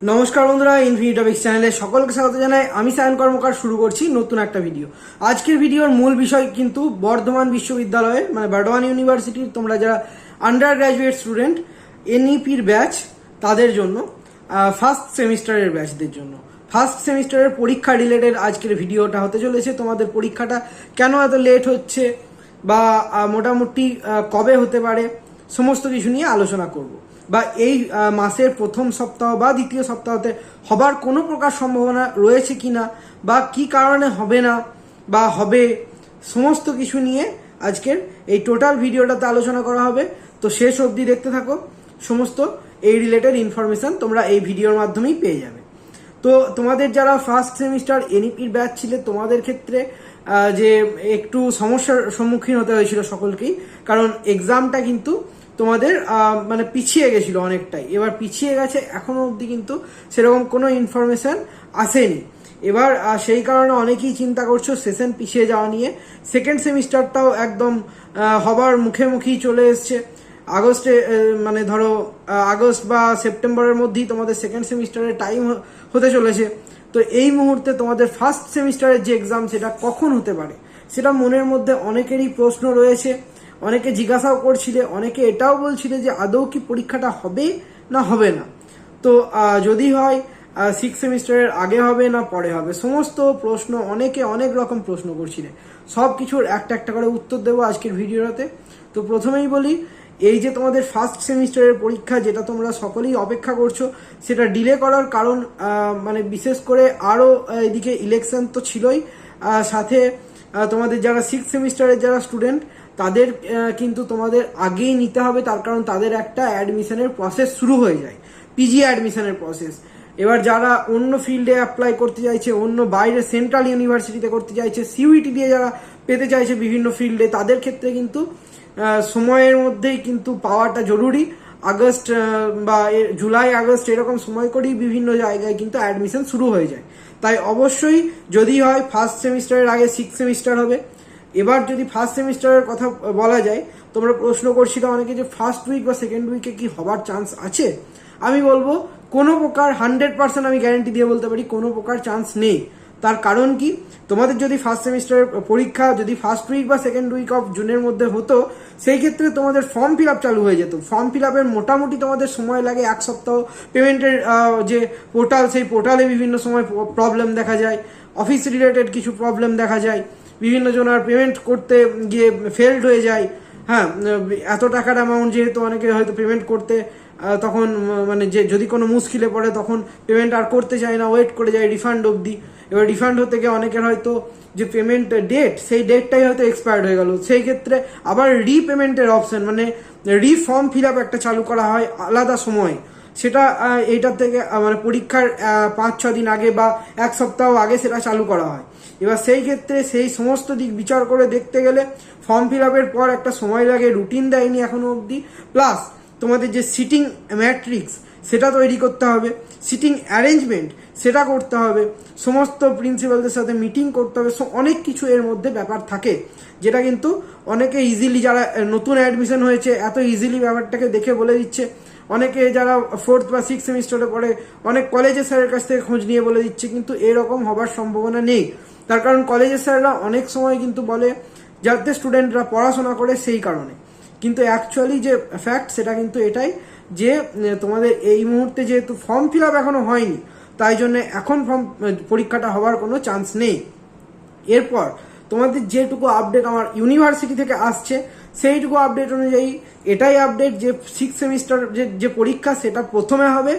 নমস্কার বন্ধুরা, ইনফিনিটপিক্স চ্যানেলে সকলকে স্বাগত জানাই। আমি সায়ন কর্মকার শুরু করছি নতুন একটা ভিডিও। আজকের ভিডিওর মূল বিষয় কিন্তু বর্ধমান বিশ্ববিদ্যালয়ের মানে বর্ধমান ইউনিভার্সিটির তোমরা যারা আন্ডার গ্র্যাজুয়েট স্টুডেন্ট এনইপির ব্যাচ তাদের জন্য, ফার্স্ট সেমিস্টারের ব্যাচদের জন্য ফার্স্ট সেমিস্টারের পরীক্ষা রিলেটেড আজকের ভিডিওটা হতে চলেছে। তোমাদের পরীক্ষাটা কেন এত লেট হচ্ছে বা মোটামুটি কবে হতে পারে সমস্ত কিছু নিয়ে আলোচনা করব। বা এই মাসের প্রথম সপ্তাহ বা দ্বিতীয় সপ্তাহতে হবার কোনো প্রকার সম্ভাবনা রয়েছে কিনা বা কি কারণে হবে না বা হবে, সমস্ত কিছু নিয়ে আজকের এই টোটাল ভিডিওটাতে আলোচনা করা হবে। তো শেষ অবধি দেখতে থাকো, সমস্ত এই রিলেটেড ইনফরমেশন তোমরা এই ভিডিওর মাধ্যমেই পেয়ে যাবে। তো তোমাদের যারা ফার্স্ট সেমিস্টার এনইপির ব্যাচ ছিল তোমাদের ক্ষেত্রে যে একটু সমস্যার সম্মুখীন হতে হয়েছিল সকলকেই, কারণ এক্সামটা কিন্তু তোমাদের মানে পিছিয়ে গেছিল অনেকটাই। এবার পিছিয়ে গেছে, এখনো অবধি কিন্তু সেরকম কোনো ইনফরমেশন আসেনি। এবার সেই কারণে অনেকেই চিন্তা করছো সেশন পিছিয়ে যাওয়া নিয়ে। সেকেন্ড সেমিস্টারটাও একদম হবার মুখেই চলে এসছে। আগস্টে মানে ধরো আগস্ট বা সেপ্টেম্বরের মধ্যেই তোমাদের সেকেন্ড সেমিস্টারের টাইম হতে চলেছে। তো এই মুহূর্তে তোমাদের ফার্স্ট সেমিস্টারের যে এক্সাম সেটা কখন হতে পারে সেটা মনের মধ্যে অনেকেরই প্রশ্ন রয়েছে। অনেকে জিজ্ঞাসাও করছিলে, অনেকে এটাও বলছিলে যে আদৌ কি পরীক্ষাটা হবে না হবে না। তো যদি হয় সিক্স সেমিস্টারের আগে হবে না পরে হবে, সমস্ত প্রশ্ন অনেকে অনেক রকম প্রশ্ন করছিলে। সব কিছুর একটা একটা করে উত্তর দেবো আজকের ভিডিওতে। তো প্রথমেই বলি, এই যে তোমাদের ফার্স্ট সেমিস্টারের পরীক্ষা যেটা তোমরা সকলেই অপেক্ষা করছো, সেটা ডিলে করার কারণ মানে বিশেষ করে আরও এদিকে ইলেকশন তো ছিলই, সাথে তোমাদের যারা সিক্স সেমিস্টারের যারা স্টুডেন্ট তাদের কিন্তু তোমাদের আগেই নিতে হবে, তার কারণ তাদের একটা অ্যাডমিশনের প্রসেস শুরু হয়ে যায়, পিজি অ্যাডমিশনের প্রসেস। এবার যারা অন্য ফিল্ডে অ্যাপ্লাই করতে চাইছে, অন্য বাইরে সেন্ট্রাল ইউনিভার্সিটিতে করতে চাইছে, সিইউটি দিয়ে যারা পেতে চাইছে বিভিন্ন ফিল্ডে, তাদের ক্ষেত্রে কিন্তু সময়ের মধ্যেই কিন্তু পাওয়াটা জরুরি। আগস্ট বা জুলাই আগস্ট এরকম সময় করেই বিভিন্ন জায়গায় কিন্তু অ্যাডমিশন শুরু হয়ে যায়। তাই অবশ্যই যদি হয় ফার্স্ট সেমিস্টারের আগে সিক্স সেমিস্টার হবে। এবার যদি ফার্স্ট সেমিস্টারের কথা বলা যায়, তোমরা প্রশ্ন করছিল অনেকে যে ফার্স্ট উইক বা সেকেন্ড উইকে কি হবার চান্স আছে। আমি বলবো কোনো প্রকার 100% আমি গ্যারেন্টি দিয়ে বলতে পারি কোনো প্রকার চান্স নেই। তার কারণ কি, তোমাদের যদি ফার্স্ট সেমিস্টারের পরীক্ষা যদি ফার্স্ট উইক বা সেকেন্ড উইক অফ জুনের মধ্যে হতো, সেই ক্ষেত্রে তোমাদের ফর্ম ফিল আপ চালু হয়ে যেত। ফর্ম ফিল আপের মোটামুটি তোমাদের সময় লাগে এক সপ্তাহ। পেমেন্টের যে পোর্টাল, সেই পোর্টালে বিভিন্ন সময় প্রবলেম দেখা যায়, অফিস রিলেটেড কিছু প্রবলেম দেখা যায়, বিভিন্ন জনের পেমেন্ট করতে গিয়ে ফেলড হয়ে যায়। হ্যাঁ, এত টাকার অ্যামাউন্ট যেহেতু অনেকে হয়তো পেমেন্ট করতে তখন মানে যে যদি কোনো মুশকিলে পড়ে তখন পেমেন্ট আর করতে চায় না, ওয়েট করে যায় রিফান্ড অবধি। এবার রিফান্ড হতে গিয়ে অনেকের হয়তো যে পেমেন্ট ডেট, সেই ডেটটাই হয়তো এক্সপায়ার্ড হয়ে গেল। সেই ক্ষেত্রে আবার রিপেমেন্টের অপশন মানে রিফর্ম ফিল আপ একটা চালু করা হয় আলাদা সময়। সেটা এইটার থেকে মানে পরীক্ষার 5-6 দিন আগে বা এক সপ্তাহ আগে সেটা চালু করা হয়। এবার সেই ক্ষেত্রে সেই সমস্ত দিক বিচার করে দেখতে গেলে ফর্ম ফিল আপের পর একটা সময় লাগে, রুটিন দেয়নি এখনো অবধি। প্লাস তোমাদের যে সিটিং ম্যাট্রিক্স সেটা তৈরি করতে হবে, সিটিং অ্যারেঞ্জমেন্ট সেটা করতে হবে, সমস্ত প্রিন্সিপালদের সাথে মিটিং করতে হবে। অনেক কিছু এর মধ্যে ব্যাপার থাকে, যেটা কিন্তু অনেকে ইজিলি, যারা নতুন অ্যাডমিশন হয়েছে এত ইজিলি ব্যাপারটাকে দেখে বলে দিচ্ছে। অনেকে যারা ফোর্থ বা সিক্স সেমিস্টারে পড়ে অনেক কলেজের স্যারের কাছ থেকে খোঁজ নিয়ে বলে দিচ্ছে, কিন্তু এরকম হবার সম্ভাবনা নেই। তার কারণ কলেজের স্যাররা অনেক সময় কিন্তু বলে যাতে স্টুডেন্টরা পড়াশোনা করে সেই কারণে, কিন্তু অ্যাকচুয়ালি যে ফ্যাক্ট সেটা কিন্তু এটাই যে তোমাদের এই মুহূর্তে যেহেতু ফর্ম ফিল আপ এখনো হয়নি, তাই জন্য এখন পরীক্ষাটা হওয়ার কোনো চান্স নেই। এরপর তোমাদের যেটুকু আপডেট আমার ইউনিভার্সিটি থেকে আসছে, সেইটুকু আপডেট অনুযায়ী এটাই আপডেট যে সিক্স সেমিস্টার যে পরীক্ষা সেটা প্রথমে হবে,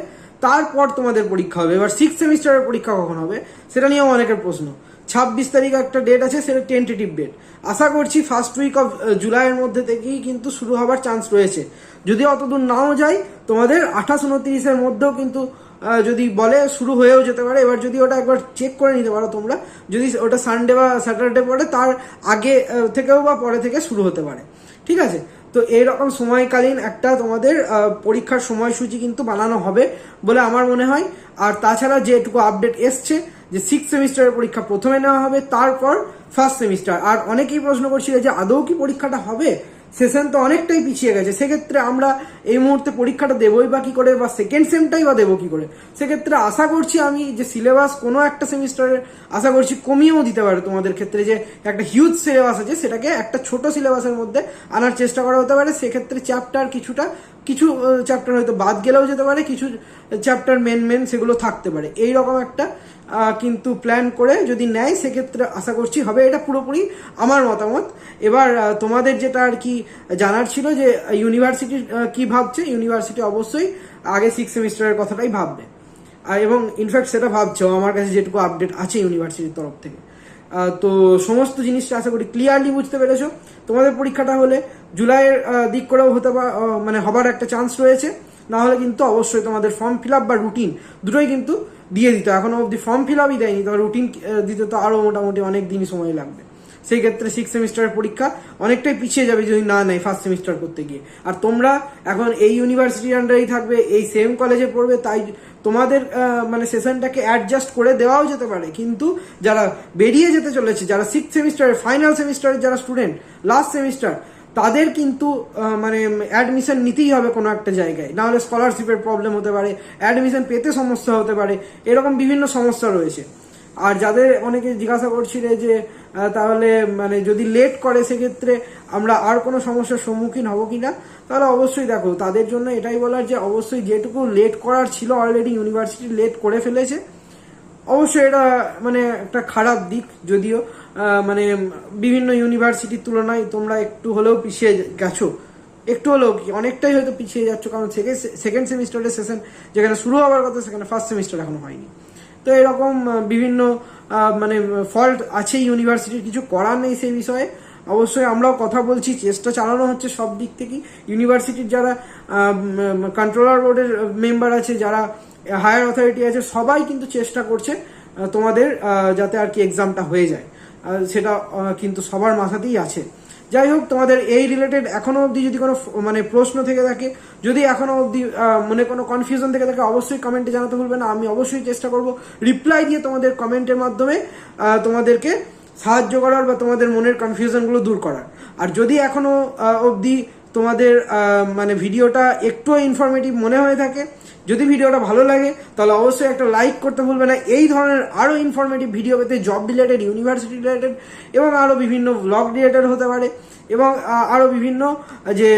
তারপর তোমাদের পরীক্ষা হবে। এবার সিক্স সেমিস্টারের পরীক্ষা কখন হবে সেটা নিয়েও অনেকের প্রশ্ন। 26 তারিখ একটা ডেট আছে, সেটা টেন্টেটিভ ডেট। আশা করছি ফার্স্ট উইক অফ জুলাইয়ের মধ্যে থেকেই কিন্তু শুরু হবার চান্স রয়েছে। যদি অতদূর নাও যায়, তোমাদের 28-29-এর মধ্যেও কিন্তু যদি বলে শুরু হয়েও যেতে পারে। এবার যদি ওটা একবার চেক করে নিতে পারো তোমরা, যদি ওটা সানডে বা স্যাটারডে পড়ে তার আগে থেকেও বা পরে থেকে শুরু হতে পারে। ঠিক আছে, তো এইরকম সময়কালীন একটা তোমাদের পরীক্ষার সময়সূচি কিন্তু বানানো হবে বলে আমার মনে হয়। আর তাছাড়া যেটুকু আপডেট এসছে যে সিক্স সেমিস্টারের পরীক্ষা প্রথমে নেওয়া হবে, তারপর ফার্স্ট সেমিস্টার। আর অনেকেই প্রশ্ন করছিল যে আদৌ কি পরীক্ষাটা হবে সেশন তো অনেকটাই পিছিয়ে গেছে, সেক্ষেত্রে আমরা এই মুহূর্তে পরীক্ষাটা দেবোই বা কি করে, বা সেকেন্ড সেমটাই বা দেবো কি করে। সেক্ষেত্রে আশা করছি আমি যে সিলেবাস কোনো একটা সেমিস্টারের আশা করছি কমিয়েও দিতে পারে তোমাদের ক্ষেত্রে, যে একটা হিউজ সিলেবাস আছে সেটাকে একটা ছোট সিলেবাসের মধ্যে আনার চেষ্টা করা হতে পারে। সেক্ষেত্রে চ্যাপ্টার কিছু চ্যাপ্টার হয়তো বাদ গেলেও যেতে পারে, কিছু চ্যাপ্টার মেন সেগুলো থাকতে পারে, এইরকম একটা কিন্তু প্ল্যান করে যদি নেয় সেক্ষেত্রে আশা করছি হবে। এটা পুরোপুরি আমার মতামত। এবার তোমাদের যেটা আর কি জানার ছিল যে ইউনিভার্সিটির কি ভাবছে। ইউনিভার্সিটি অবশ্যই আগে 6 সেমিস্টারের কথাটাই ভাববে, এবং ইনফ্যাক্ট সেটা ভাবছো, আমার কাছে যেটুকু আপডেট আছে ইউনিভার্সিটির তরফ থেকে। তো সমস্ত জিনিসটা আশা করি ক্লিয়ারলি বুঝতে পেরেছো। তোমাদের পরীক্ষাটা হলে জুলাইয়ের দিক করেও মানে হবার একটা চান্স রয়েছে, না হলে কিন্তু অবশ্যই তোমাদের ফর্ম ফিল আপ বা রুটিন দুটোই কিন্তু দিয়ে দিত। এখনো অবধি ফর্ম ফিল আপই দেয়নি, তবে রুটিন দিতে তো আরও মোটামুটি অনেক দিনই সময় লাগবে। সেই ক্ষেত্রে 6 সেমিস্টারের পরীক্ষা অনেকটাই পিছিয়ে যাবে যদি না নেয় ফার্স্ট সেমিস্টার করতে গিয়ে। আর তোমরা এখন এই ইউনিভার্সিটির আন্ডারেই থাকবে, এই সেম কলেজে পড়বে, তাই তোমাদের মানে সেশনটাকে অ্যাডজাস্ট করে দেওয়াও যেতে পারে। কিন্তু যারা বেরিয়ে যেতে চলেছে, যারা 6 সেমিস্টারের ফাইনাল সেমিস্টারের যারা স্টুডেন্ট, লাস্ট সেমিস্টার, তাদের কিন্তু মানে অ্যাডমিশন নিতেই হবে কোনো একটা জায়গায়, না হলে স্কলারশিপের প্রবলেম হতে পারে, অ্যাডমিশন পেতে সমস্যা হতে পারে, এরকম বিভিন্ন সমস্যা রয়েছে। আর যাদের অনেকে জিজ্ঞাসা করছিলে যে তাহলে মানে যদি লেট করে সেক্ষেত্রে আমরা আর কোনো সমস্যার সম্মুখীন হব কি না, তাহলে অবশ্যই দেখো তাদের জন্য এটাই বলার যে অবশ্যই যেটুকু লেট করার ছিল অলরেডি ইউনিভার্সিটি লেট করে ফেলেছে। অবশ্যই এটা মানে একটা খারাপ দিক, যদিও মানে বিভিন্ন ইউনিভার্সিটির তুলনায় তোমরা একটু হলেও পিছিয়ে গেছো, একটু হলেও কি অনেকটাই হয়তো পিছিয়ে যাচ্ছ, কারণ সেকেন্ড সেমিস্টারের সেশন যেখানে শুরু হওয়ার কথা সেখানে ফার্স্ট সেমিস্টার এখনো হয়নি। তো এরকম বিভিন্ন মানে ফল্ট আছে ইউনিভার্সিটির, কিছু করার নেই সেই বিষয়ে। অবশ্যই আমরাও কথা বলছি, চেষ্টা চালানো হচ্ছে সব দিক থেকেই। ইউনিভার্সিটির যারা কন্ট্রোলার বোর্ডের মেম্বার আছে, যারা হায়ার অথরিটি আছে, সবাই কিন্তু চেষ্টা করছে তোমাদের যাতে আর কি এক্সামটা হয়ে যায়, সেটা কিন্তু সবার মাথাতেই আছে। যাই হোক, তোমাদের এই রিলেটেড এখনো অবধি যদি কোনো মানে প্রশ্ন থেকে থাকে, যদি এখনো অবধি মনে কোনো কনফিউশন থেকে থাকে, অবশ্যই কমেন্টে জানাতে ভুলবে না। আমি অবশ্যই চেষ্টা করব রিপ্লাই দিয়ে তোমাদের কমেন্টের মাধ্যমে তোমাদেরকে সাহায্য করার বা তোমাদের মনের কনফিউশনগুলো দূর করার। আর যদি এখনো অবধি তোমাদের মানে ভিডিওটা একটু ইনফরমেটিভ মনে হয়ে থাকে, যদি ভিডিওটা ভালো লাগে তাহলে অবশ্যই একটা লাইক করতে ভুলবে না। এই ধরনের আরও ইনফরমেটিভ ভিডিও পেতে জব রিলেটেড, ইউনিভার্সিটি রিলেটেড এবং আরও বিভিন্ন ব্লগ রিলেটেড হতে পারে, এবং আরও বিভিন্ন যে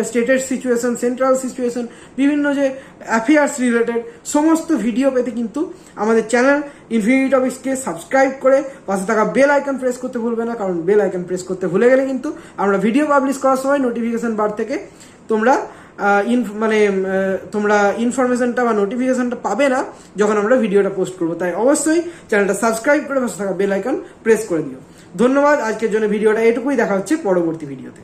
স্টেটের সিচুয়েশন, সেন্ট্রাল সিচুয়েশন, বিভিন্ন যে অ্যাফেয়ার্স রিলেটেড সমস্ত ভিডিও পেতে কিন্তু আমাদের চ্যানেল ইনফিনিটি টপিক্সকে সাবস্ক্রাইব করে পাশে থাকা বেল আইকন প্রেস করতে ভুলবে না, কারণ বেল আইকন প্রেস করতে ভুলে গেলে কিন্তু আমরা ভিডিও পাবলিশ করার সময় নোটিফিকেশন বার থেকে তোমরা তোমরা ইনফরমেশনটা বা নোটিফিকেশনটা পাবে না যখন আমরা ভিডিওটা পোস্ট করবো। তাই অবশ্যই চ্যানেলটা সাবস্ক্রাইব করে পাশে থাকা বেল আইকন প্রেস করে দিও। ধন্যবাদ, আজকের জন্য ভিডিওটা এটুকুই। দেখা হচ্ছে পরবর্তী ভিডিওতে।